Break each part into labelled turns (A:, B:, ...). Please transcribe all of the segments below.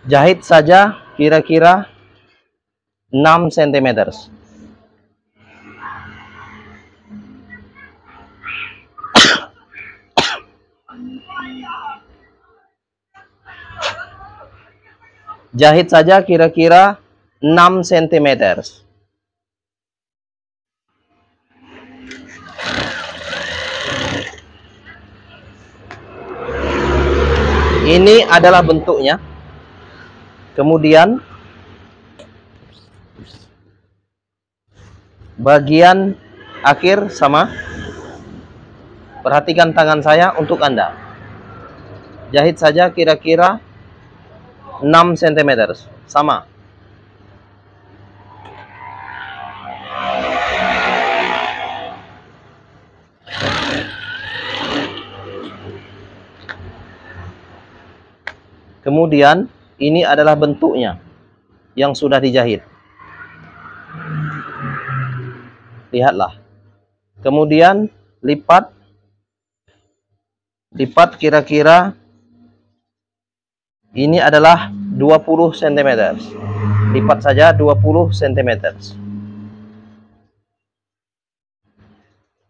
A: Jahit saja kira-kira 6 cm. Jahit saja kira-kira 6 cm. Ini adalah bentuknya. Kemudian bagian akhir sama. Perhatikan tangan saya untuk Anda. Jahit saja kira-kira 6 cm. Sama. Kemudian ini adalah bentuknya yang sudah dijahit. Lihatlah. Kemudian lipat kira-kira ini adalah 20 cm. Lipat saja 20 cm.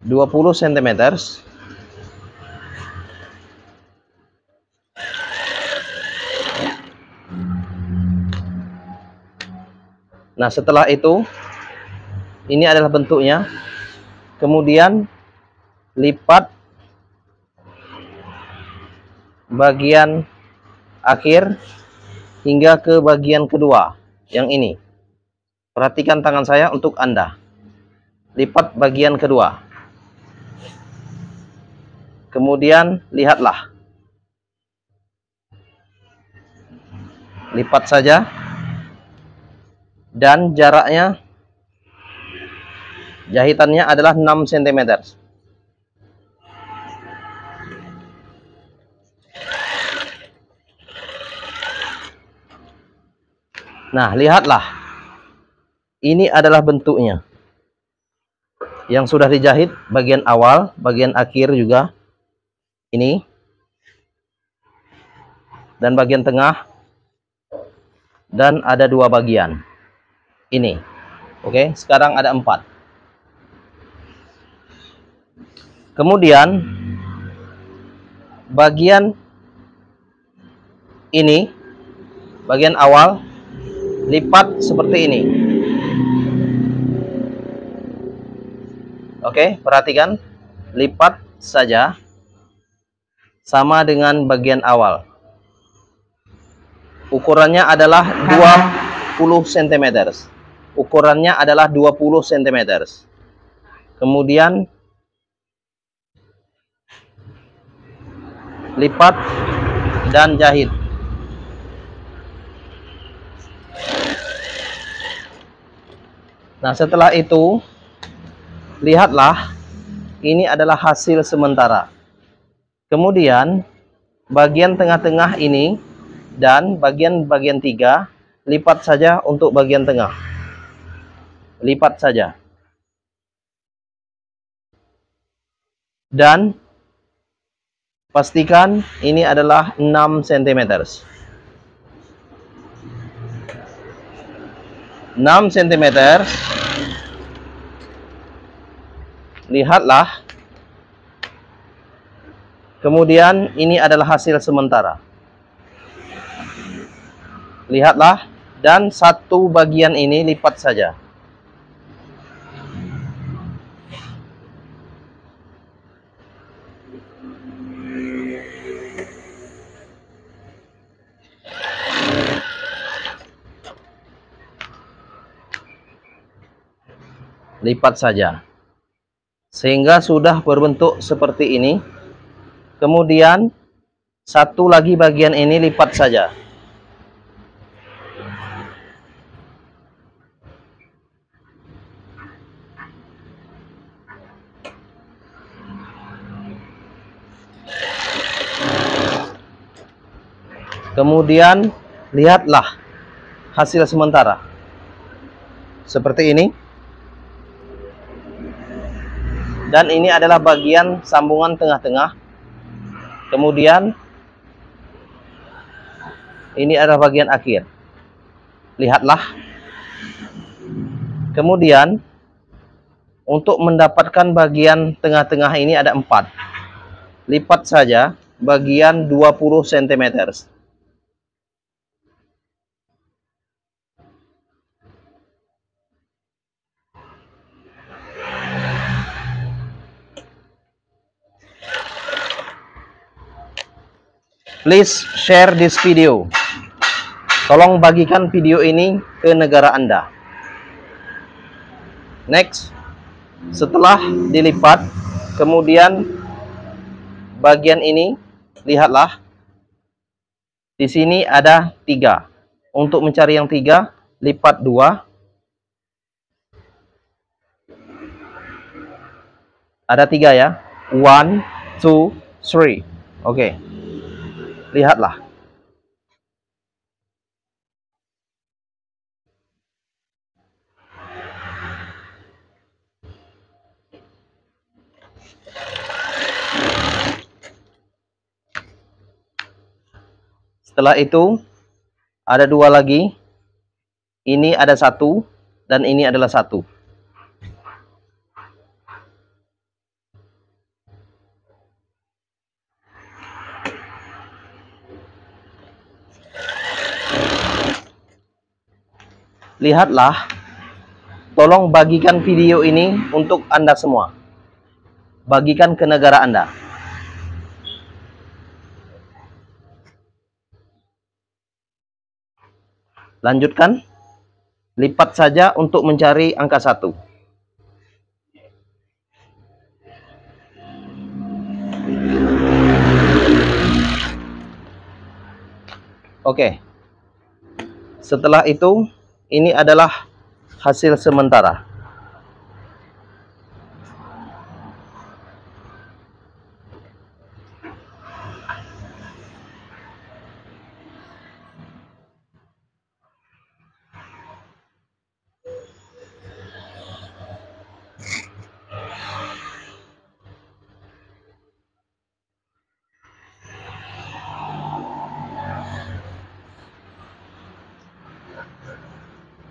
A: 20 cm. Nah, setelah itu ini adalah bentuknya. Kemudian lipat bagian akhir hingga ke bagian kedua, yang ini. Perhatikan tangan saya untuk Anda. Lipat bagian kedua. Kemudian lihatlah. Lipat saja. Dan jaraknya, jahitannya adalah 6 cm. Nah, lihatlah. Ini adalah bentuknya. Yang sudah dijahit bagian awal, bagian akhir juga. Ini. Dan bagian tengah. Dan ada 2 bagian. Ini. Oke, sekarang ada 4. Kemudian bagian ini, bagian awal, lipat seperti ini. Oke, perhatikan. Lipat saja sama dengan bagian awal. Ukurannya adalah 20 cm. Ukurannya adalah 20 cm. Kemudian lipat dan jahit. Nah, setelah itu lihatlah, ini adalah hasil sementara. Kemudian bagian tengah-tengah ini dan bagian-bagian 3 lipat saja untuk bagian tengah. Lipat saja. Dan pastikan ini adalah 6 cm. 6 cm. Lihatlah. Kemudian ini adalah hasil sementara. Lihatlah. Dan satu bagian ini lipat saja. Lipat saja sehingga sudah berbentuk seperti ini. Kemudian satu lagi bagian ini lipat saja. Kemudian lihatlah hasil sementara seperti ini. Dan ini adalah bagian sambungan tengah-tengah. Kemudian Ini adalah bagian akhir. Lihatlah. Kemudian untuk mendapatkan bagian tengah-tengah ini ada 4. Lipat saja bagian 20 cm. Please share this video. Tolong bagikan video ini ke negara Anda. Next, setelah dilipat, kemudian bagian ini, lihatlah. Di sini ada 3. Untuk mencari yang 3, lipat 2. Ada 3 ya. 1, 2, 3. Oke. Lihatlah. Setelah itu ada 2 lagi. Ini ada 1 dan ini adalah 1. Lihatlah. Tolong bagikan video ini untuk Anda semua. Bagikan ke negara Anda. Lanjutkan. Lipat saja untuk mencari angka 1. Oke. Setelah itu, ini adalah hasil sementara.